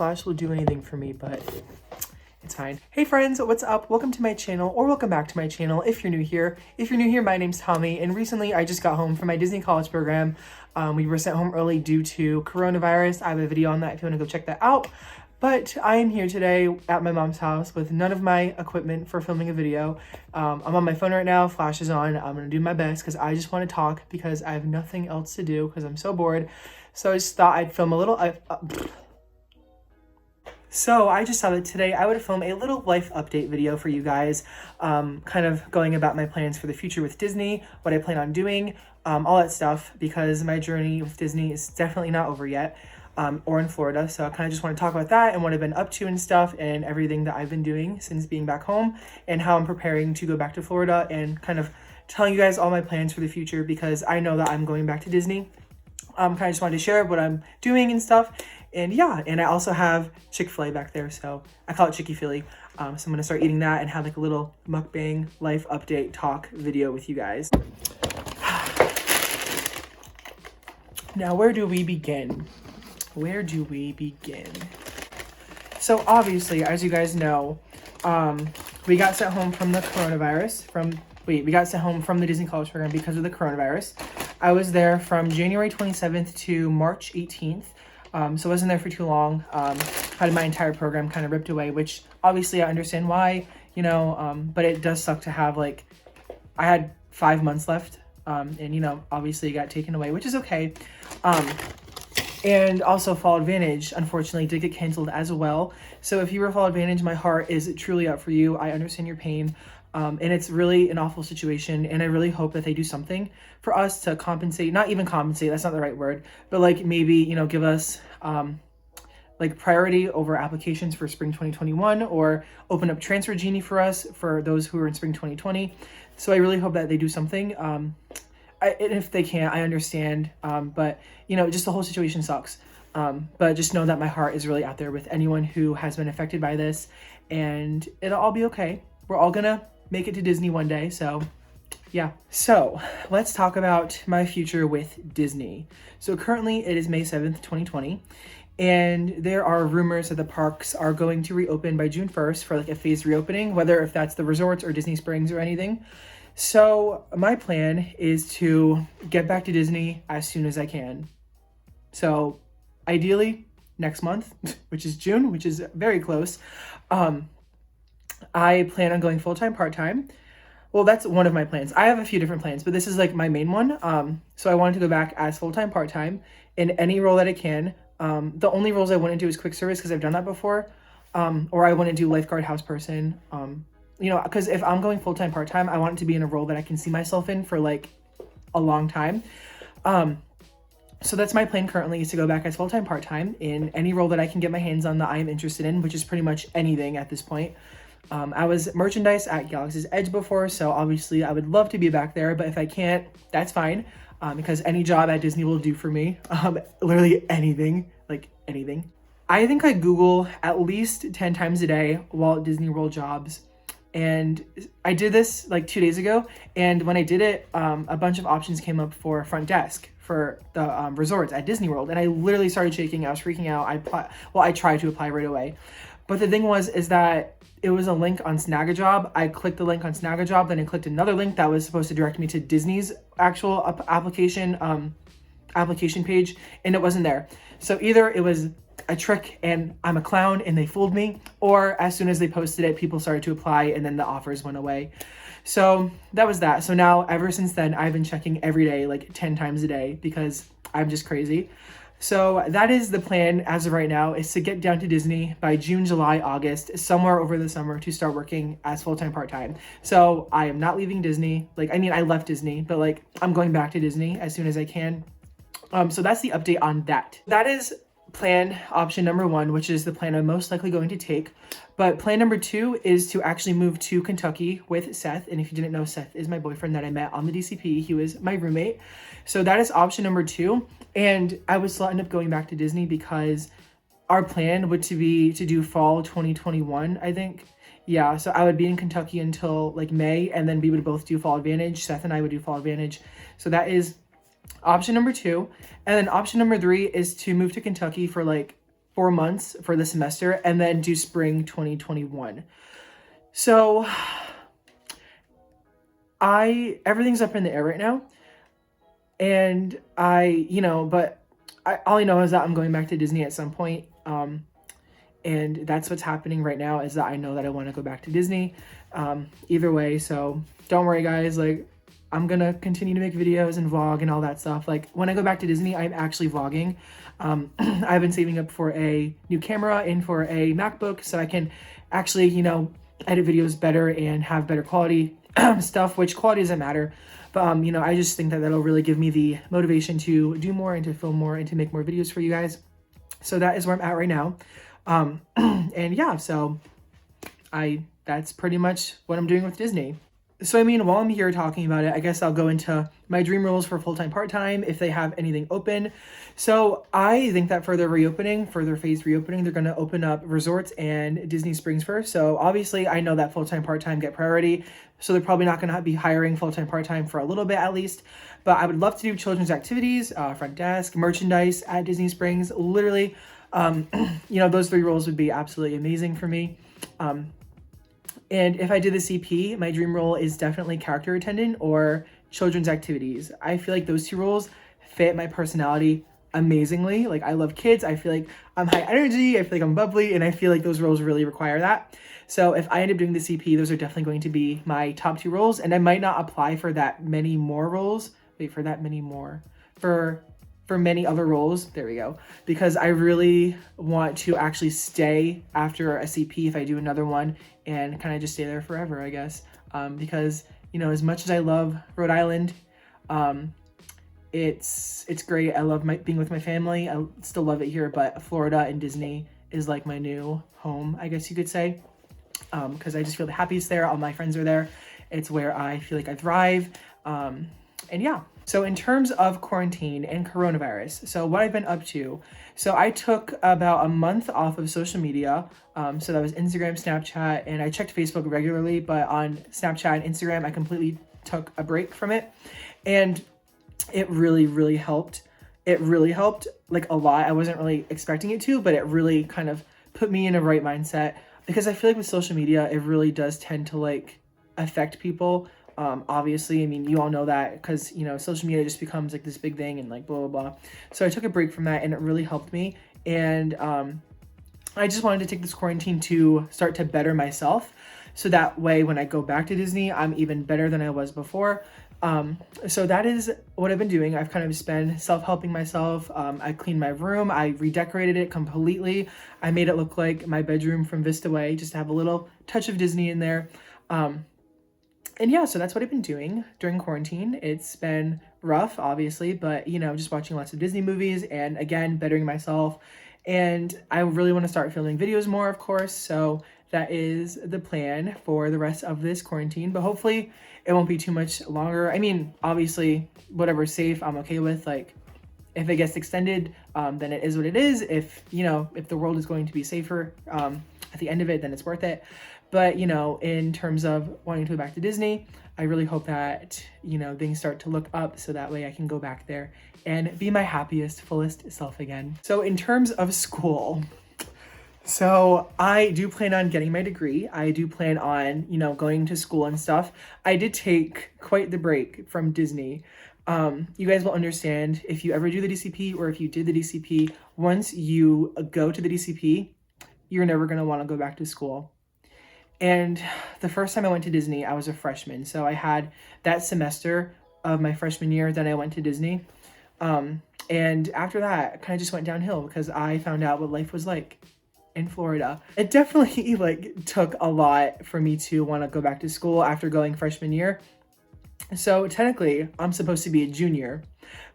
flash will do anything for me, but it's fine. Hey friends, what's up? Welcome to my channel, or welcome back to my channel if you're new here. If you're new here, my name's Tommy, and recently I just got home from my Disney college program. We were sent home early due to coronavirus. I have a video on that if you want to go check that out. But I am here today at my mom's house with none of my equipment for filming a video. I'm on my phone right now, flash is on. I'm gonna do my best because I just want to talk because I have nothing else to do because I'm so bored. So I just thought I'd film a little, So I just thought that today I would film a little life update video for you guys, kind of going about my plans for the future with Disney, what I plan on doing, all that stuff, because my journey with Disney is definitely not over yet, or in Florida. So I kind of just want to talk about that and what I've been up to and stuff and everything that I've been doing since being back home and how I'm preparing to go back to Florida and kind of telling you guys all my plans for the future because I know that I'm going back to Disney. Kind of just wanted to share what I'm doing and stuff. And yeah, and I also have Chick-fil-A back there, so I call it Chicky-Philly. So I'm gonna start eating that and have like a little mukbang life update talk video with you guys. Now, where do we begin? Where do we begin? So obviously, as you guys know, we got sent home from the coronavirus, we got sent home from the Disney College program because of the coronavirus. I was there from January 27th to March 18th. So I wasn't there for too long. Had my entire program kind of ripped away, which obviously I understand why, you know, but it does suck to have like, I had 5 months left, and you know, obviously it got taken away, which is okay. And also Fall Advantage, unfortunately, did get canceled as well. So if you were Fall Advantage, my heart is truly out for you. I understand your pain. And it's really an awful situation, and I really hope that they do something for us to compensate, not even compensate, that's not the right word, but like maybe, you know, give us like priority over applications for spring 2021 or open up Transfer Genie for us for those who are in spring 2020. So I really hope that they do something. And if they can't, I understand, but you know, just the whole situation sucks. But just know that my heart is really out there with anyone who has been affected by this, and it'll all be okay. We're all gonna make it to Disney one day, so yeah. So let's talk about my future with Disney. So currently it is May 7th, 2020, and there are rumors that the parks are going to reopen by June 1st for like a phased reopening, whether if that's the resorts or Disney Springs or anything. So my plan is to get back to Disney as soon as I can. So ideally next month, which is June, which is very close. I plan on going full-time, part-time. Well, that's one of my plans. I have a few different plans, but this is like my main one. So I wanted to go back as full-time, part-time in any role that I can. The only roles I wouldn't do is quick service because I've done that before. Or I wouldn't do lifeguard, house person. You know, because if I'm going full-time, part-time, I want it to be in a role that I can see myself in for like a long time. So that's my plan currently, is to go back as full-time, part-time in any role that I can get my hands on that I am interested in, which is pretty much anything at this point. I was merchandise at Galaxy's Edge before, so obviously I would love to be back there, but if I can't, that's fine, because any job at Disney will do for me. Literally anything, like anything. I think I Google at least 10 times a day Walt Disney World jobs, and I did this like 2 days ago, and when I did it, a bunch of options came up for front desk for the resorts at Disney World, and I literally started shaking. I was freaking out. I tried to apply right away, but the thing is that it was a link on Snagajob. I clicked the link on Snagajob, then I clicked another link that was supposed to direct me to Disney's actual application page, and it wasn't there. So either it was a trick and I'm a clown and they fooled me, or as soon as they posted it, people started to apply and then the offers went away. So that was that. So now ever since then, I've been checking every day, like 10 times a day, because I'm just crazy. So that is the plan as of right now, is to get down to Disney by June, July, August, somewhere over the summer, to start working as full-time, part-time. So I am not leaving Disney. Like, I mean, I left Disney, but like I'm going back to Disney as soon as I can. So that's the update on that. That is plan option number 1, which is the plan I'm most likely going to take. But plan number 2 is to actually move to Kentucky with Seth. And if you didn't know, Seth is my boyfriend that I met on the DCP. He was my roommate. So that is option number 2. And I would still end up going back to Disney because our plan would be to do fall 2021, I think. Yeah, so I would be in Kentucky until like May, and then we would both do Fall Advantage. Seth and I would do Fall Advantage. So that is option number 2. And then option number 3 is to move to Kentucky for like 4 months for the semester and then do spring 2021. So everything's up in the air right now. And but all I know is that I'm going back to Disney at some point. And that's what's happening right now, is that I know that I want to go back to Disney. Either way, so don't worry guys, like I'm gonna continue to make videos and vlog and all that stuff. Like when I go back to Disney, I'm actually vlogging. I've been saving up for a new camera and for a MacBook so I can actually, edit videos better and have better quality stuff, which quality doesn't matter. But, I just think that that'll really give me the motivation to do more and to film more and to make more videos for you guys. So that is where I'm at right now. And yeah, so that's pretty much what I'm doing with Disney. So, while I'm here talking about it, I guess I'll go into my dream roles for full-time, part-time, if they have anything open. So I think that for their phased reopening, they're going to open up resorts and Disney Springs first. So obviously I know that full-time, part-time get priority. So they're probably not going to be hiring full-time, part-time for a little bit at least. But I would love to do children's activities, front desk, merchandise at Disney Springs. Literally, those 3 roles would be absolutely amazing for me. And if I did the CP, my dream role is definitely character attendant or children's activities. I feel like those 2 roles fit my personality amazingly. Like I love kids. I feel like I'm high energy. I feel like I'm bubbly, and I feel like those roles really require that. So if I end up doing the CP, those are definitely going to be my top 2 roles. And I might not apply for that many more roles. For many other roles, there we go, because I really want to actually stay after a CP if I do another one and kind of just stay there forever, I guess. Because as much as I love Rhode Island, it's great. I love being with my family. I still love it here, but Florida and Disney is like my new home, I guess you could say, because I just feel the happiest there. All my friends are there. It's where I feel like I thrive. And yeah. So in terms of quarantine and coronavirus, so what I've been up to, so I took about a month off of social media. So that was Instagram, Snapchat, and I checked Facebook regularly, but on Snapchat and Instagram, I completely took a break from it. And it really, really helped. It really helped, like a lot. I wasn't really expecting it to, but it really kind of put me in a right mindset, because I feel like with social media, it really does tend to like affect people. Obviously, you all know that because, social media just becomes like this big thing and like blah, blah, blah. So I took a break from that and it really helped me. And I just wanted to take this quarantine to start to better myself. So that way, when I go back to Disney, I'm even better than I was before. So that is what I've been doing. I've kind of just been self-helping myself. I cleaned my room. I redecorated it completely. I made it look like my bedroom from Vista Way, just to have a little touch of Disney in there. And yeah, so that's what I've been doing during quarantine. It's been rough, obviously, but, just watching lots of Disney movies and, again, bettering myself. And I really want to start filming videos more, of course. So that is the plan for the rest of this quarantine. But hopefully it won't be too much longer. Obviously, whatever's safe, I'm okay with. Like, if it gets extended, then it is what it is. If the world is going to be safer at the end of it, then it's worth it. But, in terms of wanting to go back to Disney, I really hope that, things start to look up so that way I can go back there and be my happiest, fullest self again. So in terms of school, so I do plan on getting my degree. I do plan on, going to school and stuff. I did take quite the break from Disney. You guys will understand if you ever do the DCP or if you did the DCP, once you go to the DCP, you're never going to want to go back to school. And the first time I went to Disney, I was a freshman. So I had that semester of my freshman year, then I went to Disney. And after that, it kind of just went downhill because I found out what life was like in Florida. It definitely took a lot for me to want to go back to school after going freshman year. So technically, I'm supposed to be a junior,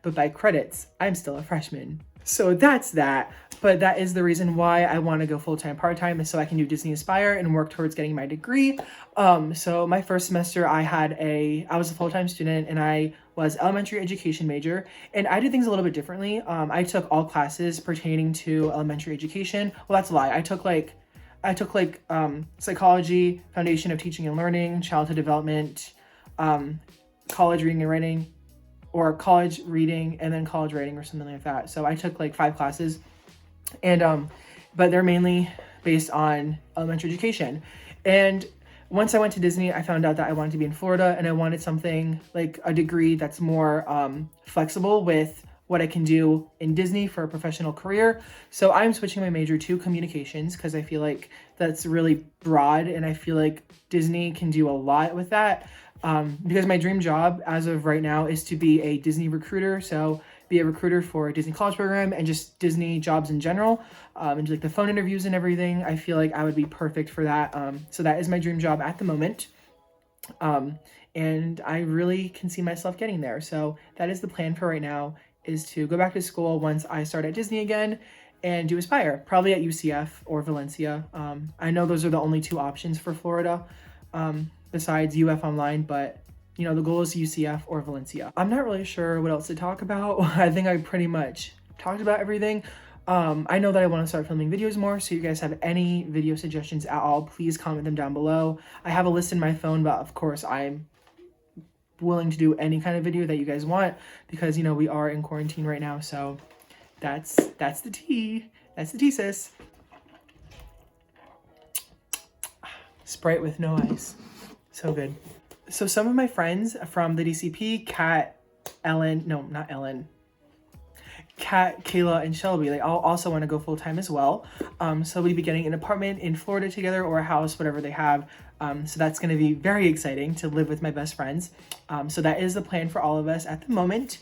but by credits, I'm still a freshman. So that's that. But that is the reason why I want to go full-time, part-time, is so I can do Disney Aspire and work towards getting my degree. So my first semester, I was a full-time student and I was elementary education major, and I did things a little bit differently. I took all classes pertaining to elementary education. Well, that's a lie. I took psychology, foundation of teaching and learning, childhood development, college reading and writing, or college reading and then college writing or something like that. So I took 5 classes. And but they're mainly based on elementary education. And once I went to Disney, I found out that I wanted to be in Florida, and I wanted something like a degree that's more flexible with what I can do in Disney for a professional career. So I'm switching my major to communications because I feel like that's really broad, and I feel like Disney can do a lot with that. Because my dream job as of right now is to be a Disney recruiter. So be a recruiter for a Disney college program and just Disney jobs in general, and like the phone interviews and everything. I feel like I would be perfect for that. So that is my dream job at the moment. And I really can see myself getting there. So that is the plan for right now, is to go back to school once I start at Disney again and do Aspire, probably at UCF or Valencia. I know those are the only two options for Florida, besides UF Online, but you know, the goal is UCF or Valencia. I'm not really sure what else to talk about. I think I pretty much talked about everything. I know that I want to start filming videos more, so you guys have any video suggestions at all, please comment them down below. I have a list in my phone, but of course I'm willing to do any kind of video that you guys want, because you know, we are in quarantine right now. So that's the tea. That's the tea, sis. Sprite with no ice. So good. So some of my friends from the DCP, Kat, Kayla, and Shelby, they all also want to go full-time as well. So we'll be getting an apartment in Florida together, or a house, whatever they have. So that's going to be very exciting to live with my best friends. So that is the plan for all of us at the moment.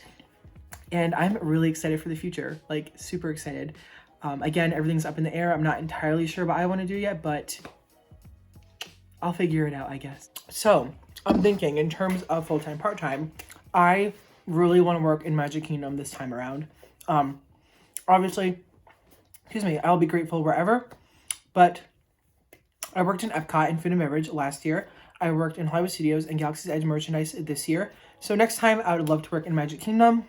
And I'm really excited for the future, like super excited. Again, everything's up in the air. I'm not entirely sure what I want to do yet, but I'll figure it out, I guess. So I'm thinking in terms of full-time, part-time, I really want to work in Magic Kingdom this time around. Obviously, I'll be grateful wherever, but I worked in Epcot and Food and Beverage last year. I worked in Hollywood Studios and Galaxy's Edge merchandise this year. So next time I would love to work in Magic Kingdom.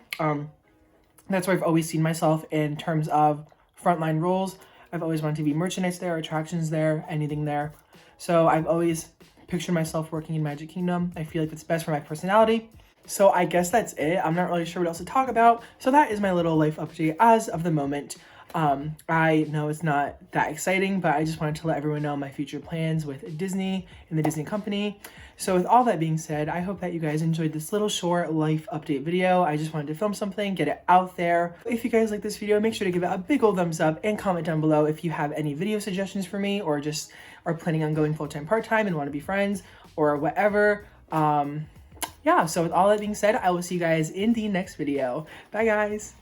That's where I've always seen myself in terms of frontline roles. I've always wanted to be merchandise there, attractions there, anything there. So I've always pictured myself working in Magic Kingdom. I feel like it's best for my personality. So I guess that's it. I'm not really sure what else to talk about. So that is my little life update as of the moment. I know it's not that exciting, but I just wanted to let everyone know my future plans with Disney and the Disney company. So with all that being said, I hope that you guys enjoyed this little short life update video. I just wanted to film something, get it out there. If you guys like this video, make sure to give it a big old thumbs up and comment down below if you have any video suggestions for me, or just are planning on going full-time, part-time and want to be friends, or whatever. Yeah, so with all that being said, I will see you guys in the next video. Bye, guys.